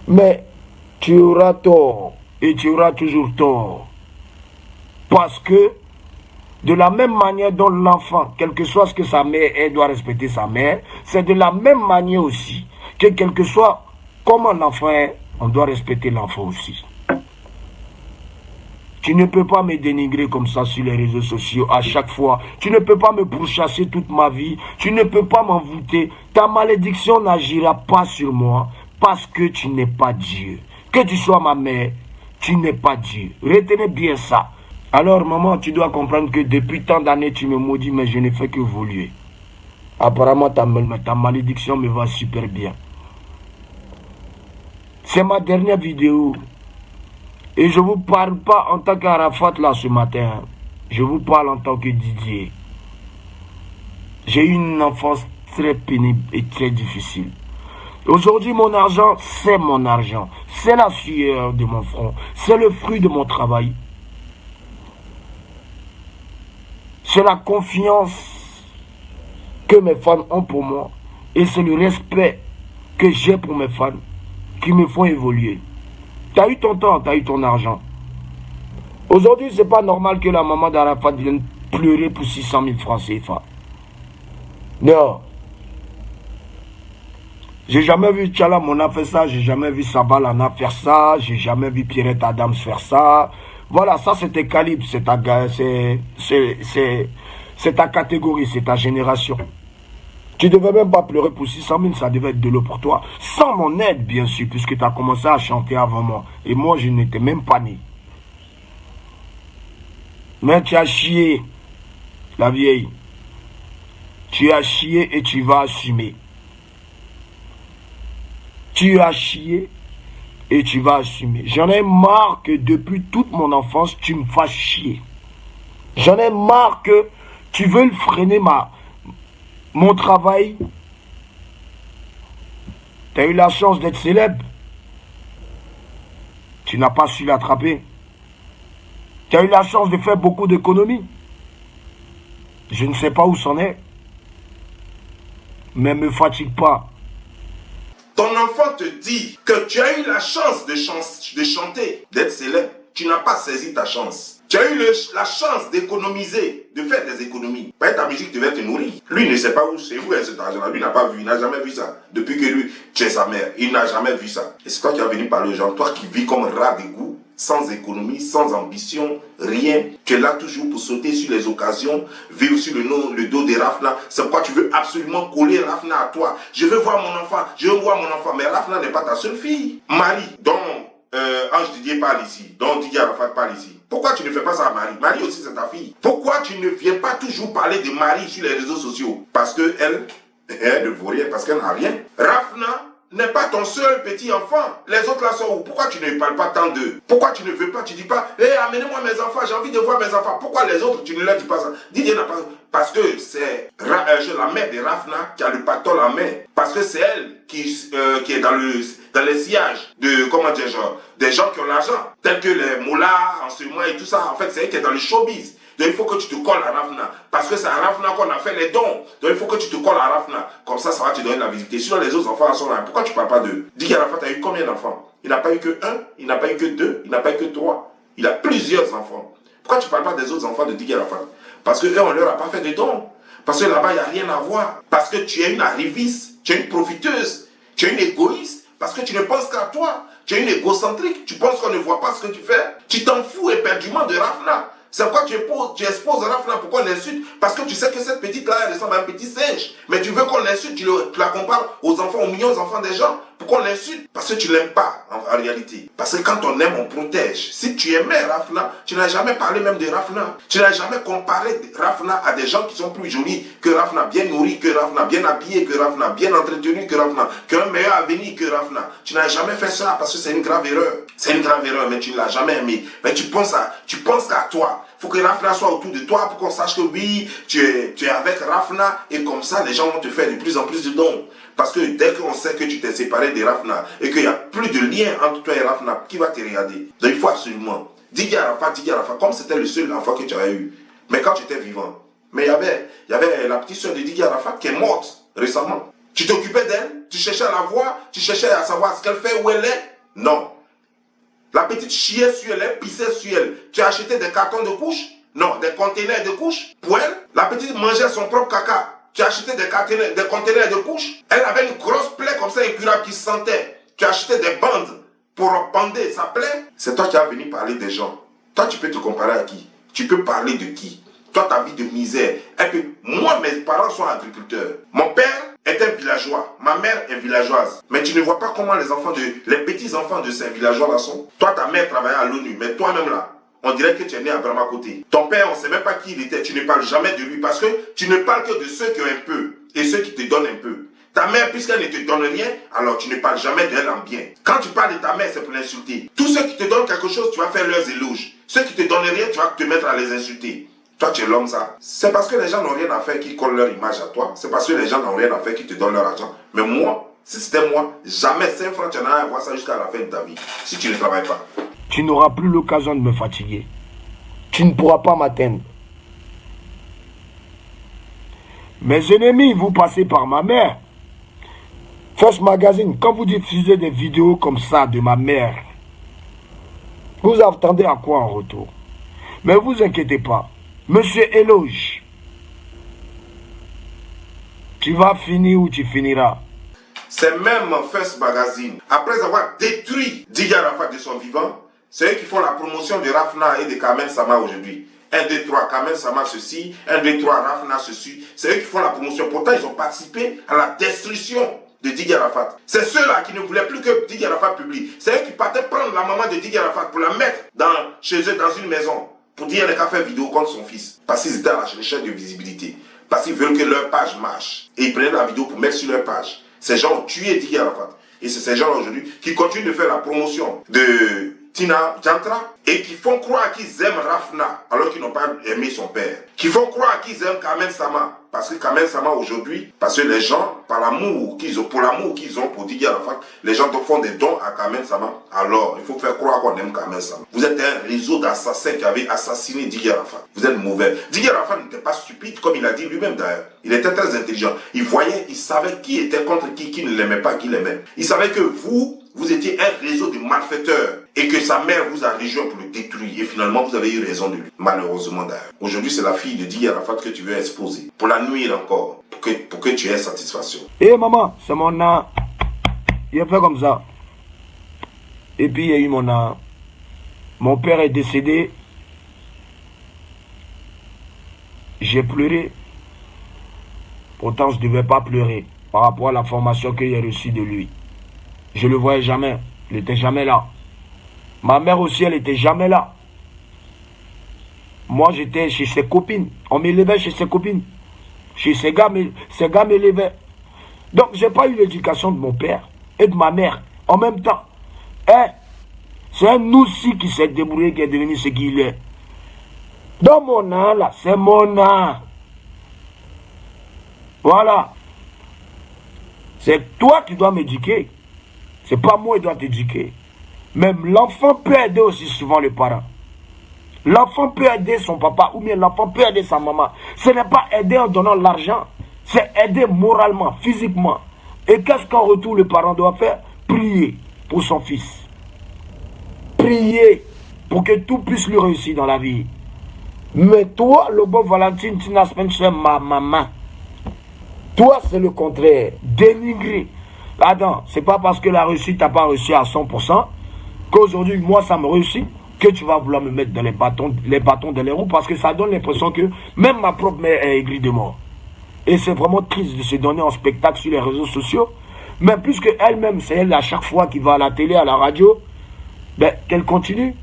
Mais tu auras tort. Et tu auras toujours tort. Parce que de la même manière dont l'enfant, quel que soit ce que sa mère est, doit respecter sa mère, c'est de la même manière aussi que quel que soit comment l'enfant est, on doit respecter l'enfant aussi. Tu ne peux pas me dénigrer comme ça sur les réseaux sociaux à chaque fois. Tu ne peux pas me pourchasser toute ma vie. Tu ne peux pas m'envoûter. Ta malédiction n'agira pas sur moi parce que tu n'es pas Dieu. Que tu sois ma mère, tu n'es pas Dieu. Retenez bien ça. Alors, maman, tu dois comprendre que depuis tant d'années, tu me maudis, mais je ne fais que évoluer. Apparemment, ta malédiction me va super bien. C'est ma dernière vidéo. Et je ne vous parle pas en tant qu'Arafat là ce matin. Je vous parle en tant que Didier. J'ai eu une enfance très pénible et très difficile. Aujourd'hui, mon argent, c'est mon argent. C'est la sueur de mon front. C'est le fruit de mon travail. C'est la confiance que mes fans ont pour moi. Et c'est le respect que j'ai pour mes fans qui me font évoluer. Tu as eu ton temps, tu as eu ton argent. Aujourd'hui, ce n'est pas normal que la maman d'Arafat vienne pleurer pour 600 000 francs CFA. Non. J'ai jamais vu Tchala Mona faire ça, j'ai jamais vu Sabalana faire ça, j'ai jamais vu Pierrette Adams faire ça. Voilà, ça c'est tes calibres, c'est ta catégorie, c'est ta génération. Tu ne devais même pas pleurer pour 600 000, ça devait être de l'eau pour toi. Sans mon aide, bien sûr, puisque tu as commencé à chanter avant moi. Et moi, je n'étais même pas né. Mais tu as chié, la vieille. Tu as chié et tu vas assumer. Tu as chié et tu vas assumer. J'en ai marre que depuis toute mon enfance, tu me fasses chier. J'en ai marre que tu veux freiner mon travail. Tu as eu la chance d'être célèbre. Tu n'as pas su l'attraper. Tu as eu la chance de faire beaucoup d'économies. Je ne sais pas où c'en est. Mais ne me fatigue pas. Ton enfant te dit que tu as eu la chance de chanter, d'être célèbre. Tu n'as pas saisi ta chance. Tu as eu la chance d'économiser, de faire des économies. Ta musique devait te nourrir. Lui ne sait pas où c'est où est cet argent-là. Lui n'a pas vu, il n'a jamais vu ça. Depuis que lui, tu es sa mère, il n'a jamais vu ça. Et c'est toi qui as venu parler aux gens. Toi qui vis comme un rat d'égout, sans économie, sans ambition, rien. Tu es là toujours pour sauter sur les occasions, vivre sur le dos de Rafna. C'est pourquoi tu veux absolument coller Rafna à toi. Je veux voir mon enfant, mais Rafna n'est pas ta seule fille. Marie, dont Ange Didier parle ici, dont Didier Arafat parle ici. Pourquoi tu ne fais pas ça à Marie? Marie aussi c'est ta fille. Pourquoi tu ne viens pas toujours parler de Marie sur les réseaux sociaux? Parce qu'elle ne vaut rien, parce qu'elle n'a rien. Rafna n'est pas ton seul petit enfant. Les autres là sont où? Pourquoi tu ne parles pas tant d'eux? Pourquoi tu ne veux pas? Tu dis pas, hé, amenez-moi mes enfants, j'ai envie de voir mes enfants. Pourquoi les autres, tu ne leur dis pas ça? Didier n'a pas. Parce que c'est la mère de Rafna qui a le pactole en main. Parce que c'est elle qui est dans les sillages de, comment dire, genre, des gens qui ont l'argent. Tels que les moullards, en ce moment et tout ça. En fait, c'est elle qui est dans le showbiz. Donc il faut que tu te colles à Rafna. Parce que c'est à Rafna qu'on a fait les dons. Donc il faut que tu te colles à Rafna. Comme ça, ça va te donner la visibilité. Sinon, les autres enfants sont là. Pourquoi tu ne parles pas d'eux? Dis qu'Arafat a eu combien d'enfants? Il n'a pas eu que un, il n'a pas eu que deux, il n'a pas eu que trois. Il a plusieurs enfants. Pourquoi tu ne parles pas des autres enfants de Didier Arafat? Parce qu'eux, on ne leur a pas fait de dons. Parce que là-bas, il n'y a rien à voir. Parce que tu es une arriviste, tu es une profiteuse, tu es une égoïste. Parce que tu ne penses qu'à toi. Tu es une égocentrique. Tu penses qu'on ne voit pas ce que tu fais. Tu t'en fous éperdument de Rafna. C'est pourquoi tu exposes Rafna, pourquoi on l'insulte? Parce que tu sais que cette petite-là, elle ressemble à un petit singe. Mais tu veux qu'on l'insulte, tu la compares aux enfants, aux millions d'enfants des gens. Pourquoi on l'insulte? Parce que tu ne l'aimes pas, en réalité. Parce que quand on aime, on protège. Si tu aimais Rafna, tu n'as jamais parlé même de Rafna. Tu n'as jamais comparé Rafna à des gens qui sont plus jolis que Rafna, bien nourris que Rafna, bien habillés que Rafna, bien entretenus que Rafna, qui ont un meilleur avenir que Rafna. Tu n'as jamais fait ça parce que c'est une grave erreur. C'est une grave erreur, mais tu ne l'as jamais aimé. Mais tu penses qu'à toi. Il faut que Rafna soit autour de toi pour qu'on sache que oui, tu es avec Rafna et comme ça, les gens vont te faire de plus en plus de dons. Parce que dès qu'on sait que tu t'es séparé de Rafna et qu'il n'y a plus de lien entre toi et Rafna, qui va te regarder? Donc il faut absolument. Didier Arafat, comme c'était le seul enfant que tu avais eu, mais quand tu étais vivant. Mais il y avait la petite soeur de Didier Arafat qui est morte récemment. Tu t'occupais d'elle, tu cherchais à la voir, tu cherchais à savoir ce qu'elle fait, où elle est. Non. La petite chiait sur elle, pissait sur elle. Tu as acheté des cartons de couches? Non, des conteneurs de couches pour elle. La petite mangeait son propre caca. Tu as acheté des conteneurs de couches. Elle avait une grosse plaie comme ça incurable qui sentait. Tu as acheté des bandes pour bander sa plaie. C'est toi qui as venu parler des gens. Toi, tu peux te comparer à qui? Tu peux parler de qui? Toi, ta vie de misère. Et puis, moi, mes parents sont agriculteurs. Mon père est un villageois. Ma mère est villageoise. Mais tu ne vois pas comment les petits enfants de ces villageois-là sont. Toi, ta mère travaillait à l'ONU. Mais toi-même là, on dirait que tu es né à Brahma côté. Ton père, on ne sait même pas qui il était. Tu ne parles jamais de lui parce que tu ne parles que de ceux qui ont un peu et ceux qui te donnent un peu. Ta mère, puisqu'elle ne te donne rien, alors tu ne parles jamais d'elle en bien. Quand tu parles de ta mère, c'est pour l'insulter. Tous ceux qui te donnent quelque chose, tu vas faire leurs éloges. Ceux qui te donnent rien, tu vas te mettre à les insulter. Toi, tu es l'homme, ça. C'est parce que les gens n'ont rien à faire qui collent leur image à toi. C'est parce que les gens n'ont rien à faire qui te donnent leur argent. Mais moi, si c'était moi, jamais 5 francs, tu n'en as à voir ça jusqu'à la fin de ta vie. Si tu ne travailles pas. Tu n'auras plus l'occasion de me fatiguer. Tu ne pourras pas m'atteindre. Mes ennemis, vous passez par ma mère. First Magazine, quand vous diffusez des vidéos comme ça de ma mère, vous attendez à quoi en retour? Mais vous inquiétez pas. Monsieur Éloge, tu vas finir où tu finiras. C'est même First Magazine, après avoir détruit Didier Arafat de son vivant, c'est eux qui font la promotion de Rafna et de Kamel Sama aujourd'hui. 1, 2, 3, Kamel Sama ceci, 1, 2, 3, Rafna ceci. C'est eux qui font la promotion. Pourtant, ils ont participé à la destruction de Didier Arafat. C'est ceux-là qui ne voulaient plus que Didier Arafat publie. C'est eux qui partaient prendre la maman de Didier Arafat pour la mettre chez eux dans une maison pour dire qu'elle a fait vidéo contre son fils. Parce qu'ils étaient à la recherche de visibilité. Parce qu'ils veulent que leur page marche. Et ils prenaient la vidéo pour mettre sur leur page. Ces gens ont tué Didier Arafat. Et c'est ces gens aujourd'hui qui continuent de faire la promotion de Tina Jantra et qui font croire qu'ils aiment Rafna alors qu'ils n'ont pas aimé son père. Qui font croire qu'ils aiment Kamel Sama parce que Kamel Sama aujourd'hui, parce que les gens, pour l'amour qu'ils ont pour Didier Arafat, les gens font des dons à Kamel Sama. Alors, il faut faire croire qu'on aime Kamel Sama. Vous êtes un réseau d'assassins qui avait assassiné Didier Arafat. Vous êtes mauvais. Didier Arafat n'était pas stupide comme il a dit lui-même d'ailleurs. Il était très intelligent. Il voyait, il savait qui était contre qui ne l'aimait pas, qui l'aimait. Il savait que vous étiez un réseau de malfaiteurs et que sa mère vous a rejoint pour le détruire et finalement vous avez eu raison de lui. Malheureusement d'ailleurs. Aujourd'hui c'est la fille de Didier Arafat que tu veux exposer pour la nuire encore, pour que tu aies satisfaction. Eh maman, c'est mon âme. Il a fait comme ça. Et puis il y a eu mon âme. Mon père est décédé. J'ai pleuré. Pourtant je ne devais pas pleurer par rapport à la formation que j'ai reçue de lui. Je ne le voyais jamais. Il n'était jamais là. Ma mère aussi, elle n'était jamais là. Moi, j'étais chez ses copines. On m'élevait chez ses copines. Chez ces gars m'élevaient. Donc, je n'ai pas eu l'éducation de mon père et de ma mère en même temps. C'est un aussi qui s'est débrouillé, qui est devenu ce qu'il est. Dans mon âme, là, c'est mon âme. Voilà. C'est toi qui dois m'éduquer. C'est pas moi qui dois t'éduquer. Même l'enfant peut aider aussi souvent les parents. L'enfant peut aider son papa ou bien l'enfant peut aider sa maman. Ce n'est pas aider en donnant l'argent. C'est aider moralement, physiquement. Et qu'est-ce qu'en retour le parent doit faire? Prier pour son fils. Prier pour que tout puisse lui réussir dans la vie. Mais toi, le bon Valentine, Tina Spencer, ma maman. Toi, c'est le contraire. Dénigrer. Attends, c'est pas parce que la réussite n'a pas réussi à 100% qu'aujourd'hui, moi, ça me réussit, que tu vas vouloir me mettre dans les bâtons dans les roues, parce que ça donne l'impression que même ma propre mère est aigrie de moi. Et c'est vraiment triste de se donner en spectacle sur les réseaux sociaux. Mais puisque elle-même, c'est elle à chaque fois qui va à la télé, à la radio, ben, qu'elle continue.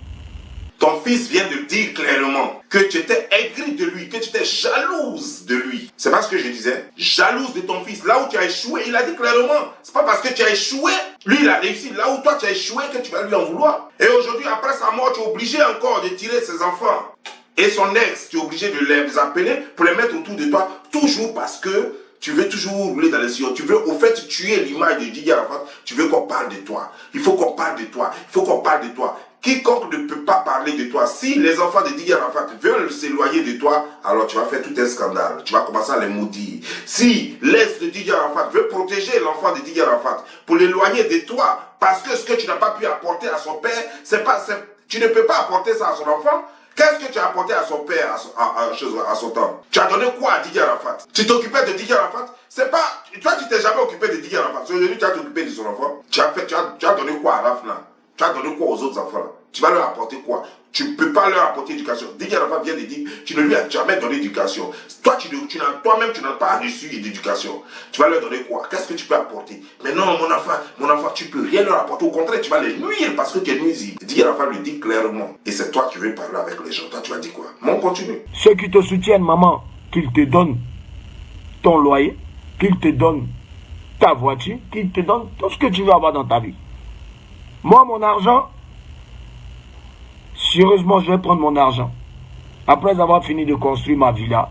Ton fils vient de dire clairement que tu étais aigri de lui, que tu étais jalouse de lui. C'est pas ce que je disais. Jalouse de ton fils. Là où tu as échoué, il a dit clairement. C'est pas parce que tu as échoué, lui il a réussi. Là où toi tu as échoué que tu vas lui en vouloir. Et aujourd'hui, après sa mort, tu es obligé encore de tirer ses enfants. Et son ex, tu es obligé de les appeler pour les mettre autour de toi. Toujours parce que tu veux toujours rouler dans les sillons. Tu veux au fait tuer l'image de Didier Arafat. Tu veux qu'on parle de toi. Il faut qu'on parle de toi. Il faut qu'on parle de toi. Quiconque ne peut pas parler de toi, si les enfants de Didier Arafat veulent s'éloigner de toi, alors tu vas faire tout un scandale. Tu vas commencer à les maudire. Si l'ex de Didier Arafat veut protéger l'enfant de Didier Arafat pour l'éloigner de toi, parce que ce que tu n'as pas pu apporter à son père, tu ne peux pas apporter ça à son enfant. Qu'est-ce que tu as apporté à son père à son temps? Tu as donné quoi à Didier Arafat? Tu t'occupais de Didier Arafat? C'est pas... Toi, tu t'es jamais occupé de Didier Arafat. Aujourd'hui, tu as t'occupé de son enfant. Tu as donné quoi à Rafna? Tu as donné quoi aux autres enfants là? Tu vas leur apporter quoi? Tu ne peux pas leur apporter éducation. Didier Arafat vient de dire, tu ne lui as jamais donné d'éducation. Toi-même, tu n'as pas reçu d'éducation. Tu vas leur donner quoi? Qu'est-ce que tu peux apporter? Mais non, mon enfant, tu ne peux rien leur apporter. Au contraire, tu vas les nuire parce que tu es nuisible. Didier Arafat le dit clairement. Et c'est toi qui veux parler avec les gens. Toi, tu vas dire quoi? On continue. Ceux qui te soutiennent, maman, qu'ils te donnent ton loyer, qu'ils te donnent ta voiture, qu'ils te donnent tout ce que tu veux avoir dans ta vie. Moi, mon argent, sérieusement, je vais prendre mon argent. Après avoir fini de construire ma villa,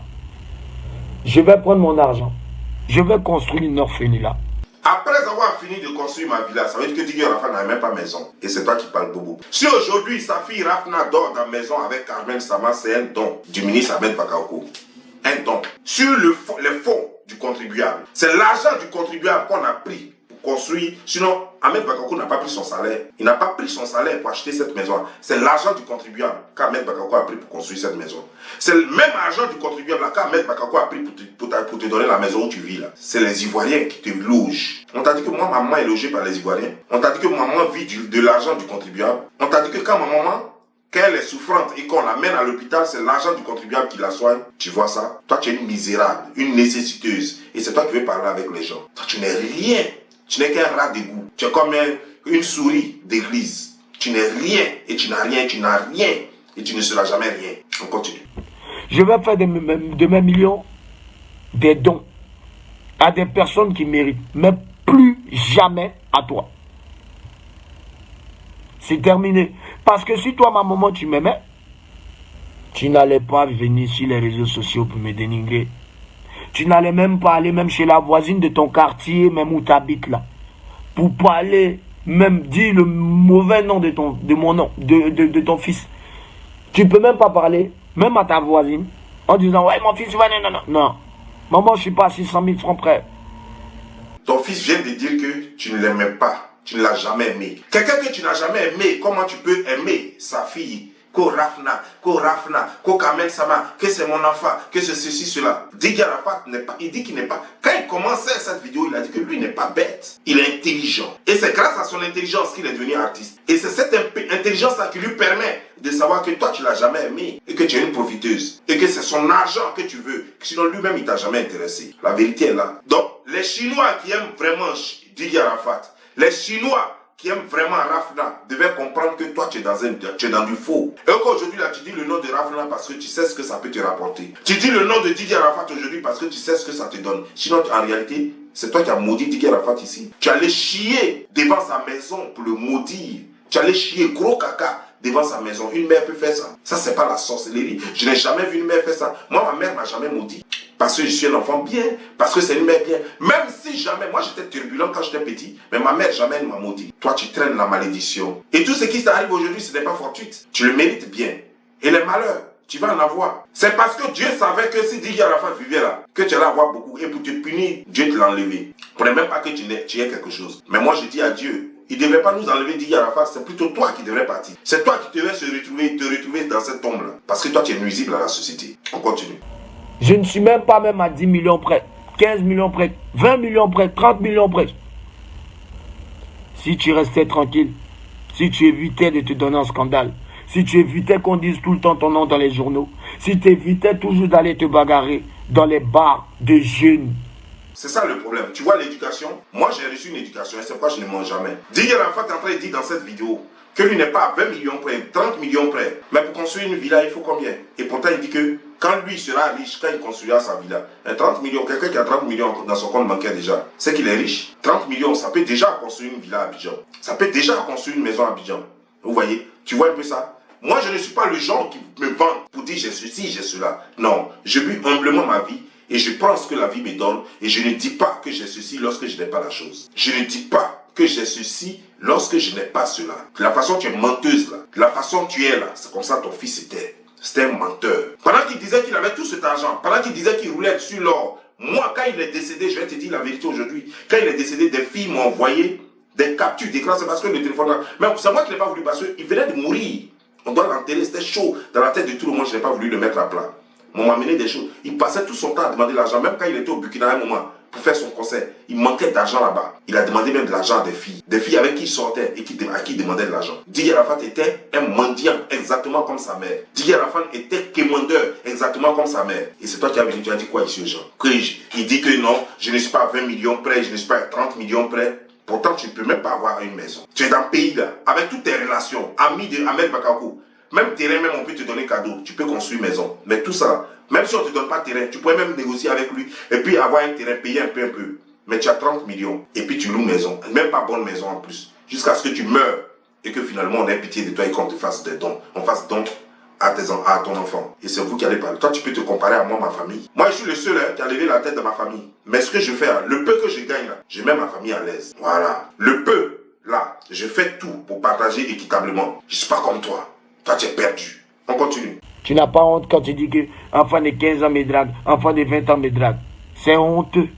je vais prendre mon argent. Je vais construire une orphelinat. Après avoir fini de construire ma villa, ça veut dire que Didier Arafat n'a même pas maison. Et c'est toi qui parles bobo. Si aujourd'hui, sa fille Rafna dort dans la maison avec Carmen Sama, c'est un don du ministre Ahmed Bakayoko. Un don. Sur les fonds du contribuable. C'est l'argent du contribuable qu'on a pris pour construire. Sinon, Ahmed Bakayoko n'a pas pris son salaire. Il n'a pas pris son salaire pour acheter cette maison. C'est l'argent du contribuable qu'Ahmed Bakayoko a pris pour construire cette maison. C'est le même argent du contribuable qu'Ahmed Bakayoko a pris pour te donner la maison où tu vis là. C'est les Ivoiriens qui te logent. On t'a dit que moi, ma maman est logée par les Ivoiriens. On t'a dit que maman vit de l'argent du contribuable. On t'a dit que quand ma maman, quand elle est souffrante et qu'on l'amène à l'hôpital, c'est l'argent du contribuable qui la soigne. Tu vois ça? Toi, tu es une misérable, une nécessiteuse. Et c'est toi qui veux parler avec les gens. Toi, tu n'es rien. Tu n'es qu'un rat d'égout. Tu es comme une souris d'église. Tu n'es rien et tu n'as rien, tu n'as rien et tu ne seras jamais rien. On continue. Je vais faire de mes millions des dons à des personnes qui méritent, mais plus jamais à toi. C'est terminé. Parce que si toi, ma maman, tu m'aimais, tu n'allais pas venir sur les réseaux sociaux pour me dénigrer. Tu n'allais même pas aller même chez la voisine de ton quartier, même où tu habites là, pour parler, même dire le mauvais nom de ton fils. Tu peux même pas parler, même à ta voisine, en disant, ouais, mon fils, ouais, non. Maman, je suis pas à 600 000 francs près. Ton fils vient de dire que tu ne l'aimais pas, tu ne l'as jamais aimé. Quelqu'un que tu n'as jamais aimé, comment tu peux aimer sa fille? Ko Rafna, ko Kamel Sama, que c'est mon enfant, que c'est ceci, cela. Didier Arafat n'est pas, il dit qu'il n'est pas. Quand il commençait cette vidéo, il a dit que lui n'est pas bête. Il est intelligent. Et c'est grâce à son intelligence qu'il est devenu artiste. Et c'est cette intelligence-là qui lui permet de savoir que toi, tu l'as jamais aimé. Et que tu es une profiteuse. Et que c'est son argent que tu veux. Sinon, lui-même, il t'a jamais intéressé. La vérité est là. Donc, les Chinois qui aiment vraiment Didier Arafat, les Chinois qui aime vraiment Rafna devait comprendre que toi tu es dans du faux. Et qu'aujourd'hui là tu dis le nom de Rafna parce que tu sais ce que ça peut te rapporter. Tu dis le nom de Didier Arafat aujourd'hui parce que tu sais ce que ça te donne. Sinon en réalité c'est toi qui as maudit Didier Arafat ici. Tu allais chier devant sa maison pour le maudire. Tu allais chier gros caca devant sa maison. Une mère peut faire ça. Ça c'est pas la sorcellerie. Je n'ai jamais vu une mère faire ça. Moi ma mère m'a jamais maudit. Parce que je suis un enfant bien, parce que c'est une mère bien. Même si jamais, moi j'étais turbulent quand j'étais petit, mais ma mère jamais ne m'a maudit. Toi tu traînes la malédiction. Et tout ce qui t'arrive aujourd'hui, ce n'est pas fortuit. Tu le mérites bien. Et les malheurs, Tu vas en avoir. C'est parce que Dieu savait que si Didier Arafat vivait là, que tu allais avoir beaucoup. Et pour te punir, Dieu te l'a enlevé. Pour ne même pas que tu aies quelque chose. Mais moi, je dis à Dieu, il ne devrait pas nous enlever Didier Arafat, c'est plutôt toi qui devrais partir. C'est toi qui devrais te retrouver dans cette tombe-là. Parce que toi, tu es nuisible à la société. On continue. Je ne suis même pas à 10 millions près, 15 millions près, 20 millions près, 30 millions près. Si tu restais tranquille, si tu évitais de te donner un scandale, si tu évitais qu'on dise tout le temps ton nom dans les journaux, si tu évitais toujours d'aller te bagarrer dans les bars de jeunes. C'est ça le problème. Tu vois l'éducation, moi j'ai reçu une éducation et c'est pourquoi je ne mens jamais. Didier Arafat est en train de dire dans cette vidéo que lui n'est pas à 20 millions près, 30 millions près. Mais pour construire une villa, il faut combien? Et pourtant il dit que quand lui sera riche, quand il construira sa villa, 30 millions, quelqu'un qui a 30 millions dans son compte bancaire déjà, c'est qu'il est riche. 30 millions, ça peut déjà construire une villa à Abidjan. Ça peut déjà construire une maison à Abidjan. Vous voyez? Tu vois un peu ça? Moi, je ne suis pas le genre qui me vante pour dire j'ai ceci, j'ai cela. Non, je vis humblement ma vie et je prends ce que la vie me donne et je ne dis pas que j'ai ceci lorsque je n'ai pas la chose. Je ne dis pas que j'ai ceci lorsque je n'ai pas cela. La façon dont tu es menteuse là, la façon dont tu es là, c'est comme ça ton fils était. C'était un menteur. Pendant qu'il disait qu'il avait tout cet argent, pendant qu'il disait qu'il roulait sur l'or, moi, quand il est décédé, je vais te dire la vérité aujourd'hui, quand il est décédé, des filles m'ont envoyé des captures d'écran, c'est parce que le téléphone... Mais c'est moi qui ne l'ai pas voulu parce qu'il venait de mourir. On doit l'enterrer, c'était chaud dans la tête de tout le monde, je n'ai pas voulu le mettre à plat. On m'a amené des choses. Il passait tout son temps à demander l'argent, même quand il était au Burkina à un moment, pour faire son concert. Il manquait d'argent là-bas. Il a demandé même de l'argent à des filles avec qui il sortait et à qui il demandait de l'argent. Didier Arafat était un mendiant, exactement comme sa mère. Didier Arafat était quémandeur, exactement comme sa mère. Et c'est toi qui as venu, tu as dit quoi ici aux gens? Il dit que non, je ne suis pas à 20 millions près, je ne suis pas à 30 millions près. Pourtant, tu ne peux même pas avoir une maison. Tu es dans le pays là, avec toutes tes relations, amis de Ahmed Bakakou. Même terrain, même on peut te donner cadeau. Tu peux construire une maison. Mais tout ça, même si on ne te donne pas terrain, tu pourrais même négocier avec lui et puis avoir un terrain, payer un peu. Mais tu as 30 millions et puis tu loues maison. Même pas bonne maison en plus. Jusqu'à ce que tu meurs et que finalement on ait pitié de toi et qu'on te fasse des dons. On fasse don à ton enfant. Et c'est vous qui allez parler. Toi, tu peux te comparer à moi, ma famille. Moi, je suis le seul qui a levé la tête de ma famille. Mais ce que je fais, le peu que je gagne là, je mets ma famille à l'aise. Voilà. Le peu, là, je fais tout pour partager équitablement. Je ne suis pas comme toi. Toi, tu es perdu. On continue. Tu n'as pas honte quand tu dis que enfant de 15 ans me drague, enfant de 20 ans me drague. C'est honteux.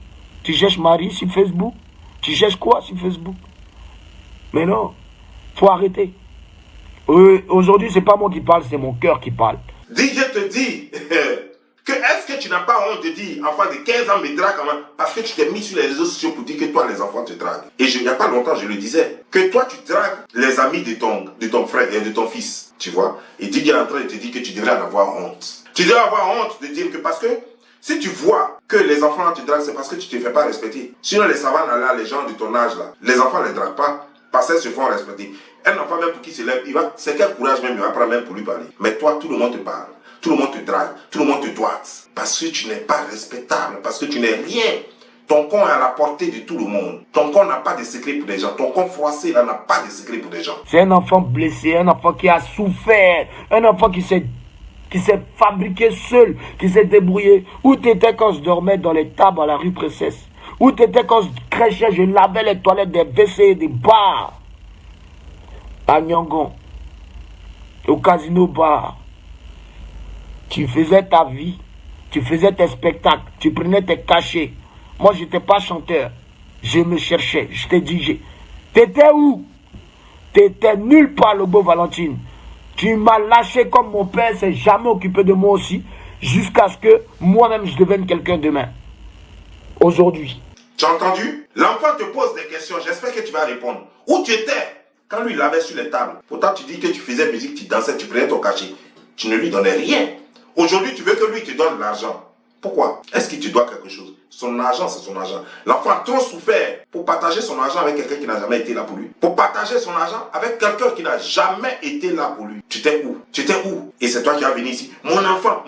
Tu cherches mari sur Facebook? Tu cherches quoi sur Facebook? Mais non, faut arrêter. Aujourd'hui, c'est pas moi qui parle, c'est mon cœur qui parle. DJ te dit que est-ce que tu n'as pas honte de dire enfant de 15 ans me drague parce que tu t'es mis sur les réseaux sociaux pour dire que toi les enfants te draguent. Et il n'y a pas longtemps je le disais que toi tu dragues les amis de ton frère et de ton fils, tu vois. Et DJ est en train de te dire que tu devrais en avoir honte. Tu devrais avoir honte de dire que parce que si tu vois que les enfants te draguent, c'est parce que tu ne te fais pas respecter. Sinon les savants là, les gens de ton âge là, les enfants ne les draguent pas parce qu'ils se font respecter. Un enfant même pour qui se lève, c'est quel courage même il va prendre même pour lui parler. Mais toi tout le monde te parle. Tout le monde te drague, tout le monde te doite. Parce que tu n'es pas respectable, parce que tu n'es rien. Ton con est à la portée de tout le monde. Ton con n'a pas de secret pour les gens. Ton con froissé là n'a pas de secret pour les gens. C'est un enfant blessé, un enfant qui a souffert, un enfant qui s'est fabriqué seul, qui s'est débrouillé. Où t'étais quand je dormais dans les tables à la rue Princesse? Où t'étais quand je crêchais, je lavais les toilettes des WC, des bars? À Nyangon, au casino bar. Tu faisais ta vie, tu faisais tes spectacles, tu prenais tes cachets. Moi, je n'étais pas chanteur. Je me cherchais, je t'ai dit, t'étais où? T'étais nulle part, Lobo Valentine. Tu m'as lâché comme mon père s'est jamais occupé de moi aussi, jusqu'à ce que moi-même je devienne quelqu'un demain. Aujourd'hui. Tu as entendu? L'enfant te pose des questions, j'espère que tu vas répondre. Où tu étais quand lui l'avait sur les tables? Pourtant, tu dis que tu faisais musique, tu dansais, tu prenais ton cachet. Tu ne lui donnais rien. Aujourd'hui, tu veux que lui te donne l'argent. Pourquoi? Est-ce qu'il te doit quelque chose? Son argent, c'est son argent. L'enfant a trop souffert pour partager son argent avec quelqu'un qui n'a jamais été là pour lui. Pour partager son argent avec quelqu'un qui n'a jamais été là pour lui. Tu étais où? Tu étais où? Et c'est toi qui as venu ici. Mon enfant.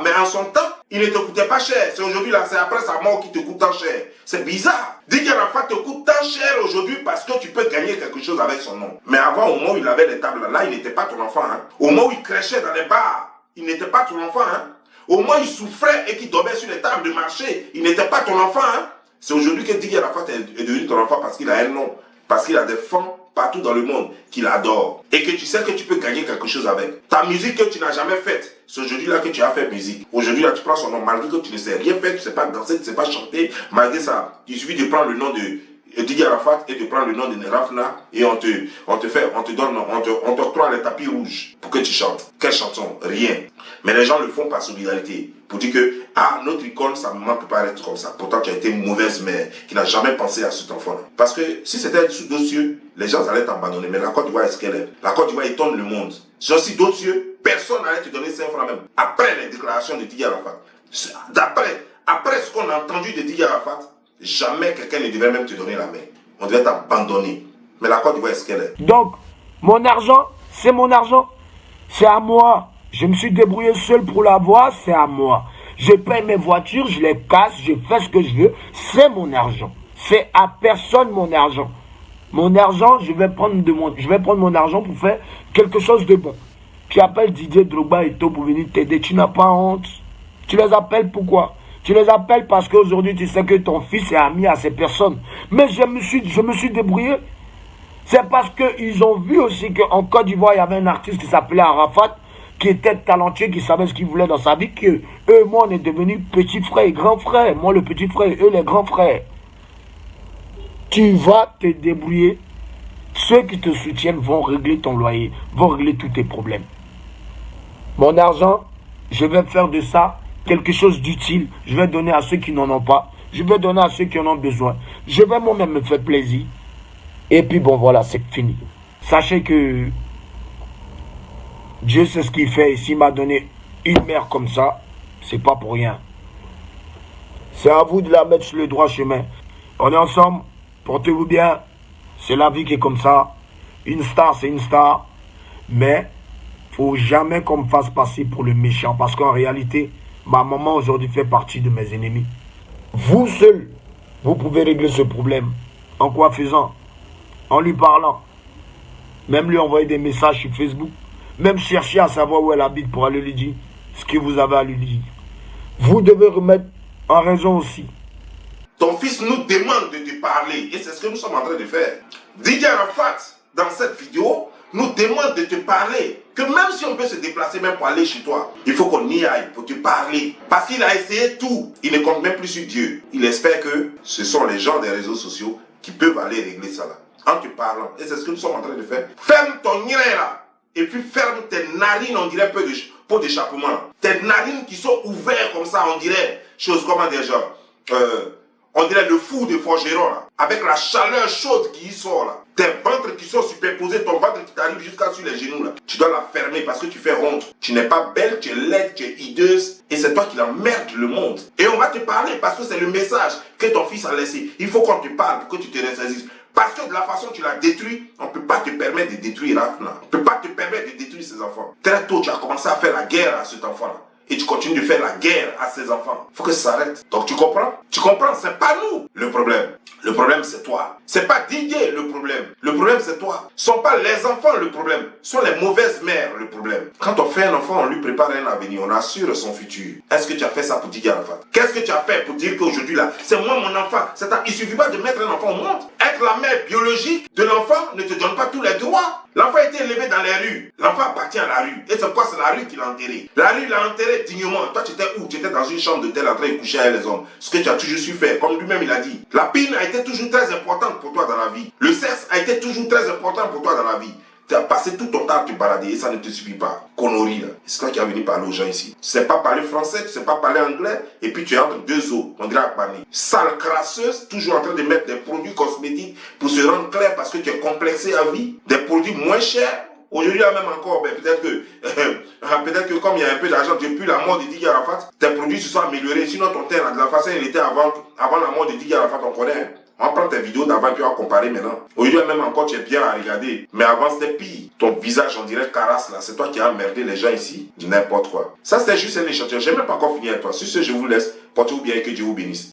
Mais en son temps, il ne te coûtait pas cher. C'est aujourd'hui, là, c'est après sa mort qui te coûte tant cher. C'est bizarre. Dis qu'Arafat te coûte tant cher aujourd'hui parce que tu peux gagner quelque chose avec son nom. Mais avant, au moment où il avait les tables là, il n'était pas ton enfant. Hein. Au moment où il crêchait dans les bars, il n'était pas ton enfant. Hein. Au moment où il souffrait et qu'il dormait sur les tables de marché, il n'était pas ton enfant. Hein. C'est aujourd'hui que Didier Arafat est devenu ton enfant parce qu'il a un nom, parce qu'il a des fonds, partout dans le monde qui l'adorent. Et que tu sais que tu peux gagner quelque chose avec. Ta musique que tu n'as jamais faite, c'est aujourd'hui-là que tu as fait musique. Aujourd'hui-là, tu prends son nom, malgré que tu ne sais rien faire, tu ne sais pas danser, tu ne sais pas chanter. Malgré ça, il suffit de prendre le nom de Didier Arafat et de prendre le nom de Nerafna et on t'octroie les tapis rouges pour que tu chantes. Quelle chanson? Rien. Mais les gens le font par solidarité. Pour dire que, notre icône, ça ne manque pas d'être comme ça. Pourtant, tu as été une mauvaise mère qui n'a jamais pensé à cet enfant-là. Parce que si c'était sous d'autres cieux, les gens allaient t'abandonner. Mais la Côte d'Ivoire est ce qu'elle est. La Côte d'Ivoire étonne le monde. Si aussi d'autres cieux, personne n'allait te donner 5 francs même. Après les déclarations de Didier Arafat. Après ce qu'on a entendu de Didier Arafat, jamais quelqu'un ne devait même te donner la main. On devait t'abandonner. Mais la Côte d'Ivoire est ce qu'elle est. Donc, mon argent, c'est mon argent. C'est à moi. Je me suis débrouillé seul pour l'avoir, c'est à moi. Je paye mes voitures, je les casse, je fais ce que je veux. C'est mon argent. C'est à personne mon argent. Mon argent, je vais prendre mon argent pour faire quelque chose de bon. Tu appelles Didier Drogba et tout pour venir t'aider. Tu n'as pas honte. Tu les appelles pourquoi? Tu les appelles parce qu'aujourd'hui tu sais que ton fils est ami à ces personnes. Mais je me suis débrouillé. C'est parce qu'ils ont vu aussi qu'en Côte d'Ivoire, il y avait un artiste qui s'appelait Arafat, qui était talentueux, qui savait ce qu'il voulait dans sa vie, que eux, moi, on est devenus petits frères et grands frères. Moi, le petit frère, eux, les grands frères. Tu vas te débrouiller. Ceux qui te soutiennent vont régler ton loyer, vont régler tous tes problèmes. Mon argent, je vais faire de ça quelque chose d'utile. Je vais donner à ceux qui n'en ont pas. Je vais donner à ceux qui en ont besoin. Je vais moi-même me faire plaisir. Et puis bon, voilà, c'est fini. Sachez que Dieu sait ce qu'il fait. Et s'il m'a donné une mère comme ça, c'est pas pour rien. C'est à vous de la mettre sur le droit chemin. On est ensemble. Portez-vous bien. C'est la vie qui est comme ça. Une star, c'est une star. Mais faut jamais qu'on me fasse passer pour le méchant. Parce qu'en réalité, ma maman aujourd'hui fait partie de mes ennemis. Vous seul, vous pouvez régler ce problème. En quoi faisant? En lui parlant. Même lui envoyer des messages sur Facebook. Même chercher à savoir où elle habite pour aller lui dire ce que vous avez à lui dire. Vous devez remettre en raison aussi. Ton fils nous demande de te parler. Et c'est ce que nous sommes en train de faire. Didier Arafat, dans cette vidéo, nous demande de te parler. Que même si on peut se déplacer même pour aller chez toi, il faut qu'on y aille pour te parler. Parce qu'il a essayé tout. Il ne compte même plus sur Dieu. Il espère que ce sont les gens des réseaux sociaux qui peuvent aller régler ça là. En te parlant. Et c'est ce que nous sommes en train de faire. Ferme ton nez là. Et puis ferme tes narines, on dirait peu de pot d'échappement. Tes narines qui sont ouvertes comme ça, on dirait, chose comment dire, genre, on dirait le four de forgeron là. Avec la chaleur chaude qui y sort là. Tes ventres qui sont superposés, ton ventre qui t'arrive jusqu'à sur les genoux là. Tu dois la fermer parce que tu fais honte. Tu n'es pas belle, tu es laide, tu es hideuse. Et c'est toi qui l'emmerdes le monde. Et on va te parler parce que c'est le message que ton fils a laissé. Il faut qu'on te parle pour que tu te ressaisisses. Parce que de la façon dont tu l'as détruit, on ne peut pas te permettre de détruire Rafna. On ne peut pas te permettre de détruire ses enfants. Très tôt, tu as commencé à faire la guerre à cet enfant-là. Et tu continues de faire la guerre à ses enfants. Il faut que ça s'arrête. Donc tu comprends? Tu comprends? C'est pas nous le problème. Le problème c'est toi. C'est pas Didier le problème. Le problème c'est toi. Ce sont pas les enfants le problème. Ce sont les mauvaises mères le problème. Quand on fait un enfant, on lui prépare un avenir. On assure son futur. Est-ce que tu as fait ça pour Didier Arafat? Qu'est-ce que tu as fait pour dire qu'aujourd'hui là, c'est moi mon enfant? Il suffit pas de mettre un enfant au monde. Être la mère biologique de l'enfant ne te donne pas tous les droits. L'enfant a été élevé dans les rues. L'enfant appartient à la rue. Et c'est quoi? C'est la rue qui l'a enterré. La rue l'a enterré dignement. Toi, tu étais où? Tu étais dans une chambre d'hôtel en train de coucher avec les hommes. Ce que tu as toujours su faire, comme lui-même il a dit. La pine a été toujours très importante pour toi dans la vie. Le sexe a été toujours très important pour toi dans la vie. Tu as passé tout ton temps à te balader et ça ne te suffit pas. Connerie là. C'est toi qui as venu parler aux gens ici. Tu sais pas parler français, tu sais pas parler anglais. Et puis tu es entre deux eaux. On dirait à Paris. Sale crasseuse, toujours en train de mettre des produits cosmétiques pour se rendre clair parce que tu es complexé à vie. Des produits moins chers. Aujourd'hui, là même encore, ben, peut-être que comme il y a un peu d'argent depuis la mort de Didier Arafat, tes produits se sont améliorés. Sinon, ton terrain, de la façon il était avant la mort de Didier Arafat, on connaît. Hein? On va prendre tes vidéos d'avant et puis on va comparer maintenant. Aujourd'hui, même encore, tu es bien à regarder. Mais avant, c'était pire. Ton visage, on dirait carasse là. C'est toi qui as emmerdé les gens ici. N'importe quoi. Ça, c'était juste un échantillon. J'ai même pas encore fini avec toi. Sur ce, je vous laisse. Portez-vous bien et que Dieu vous bénisse.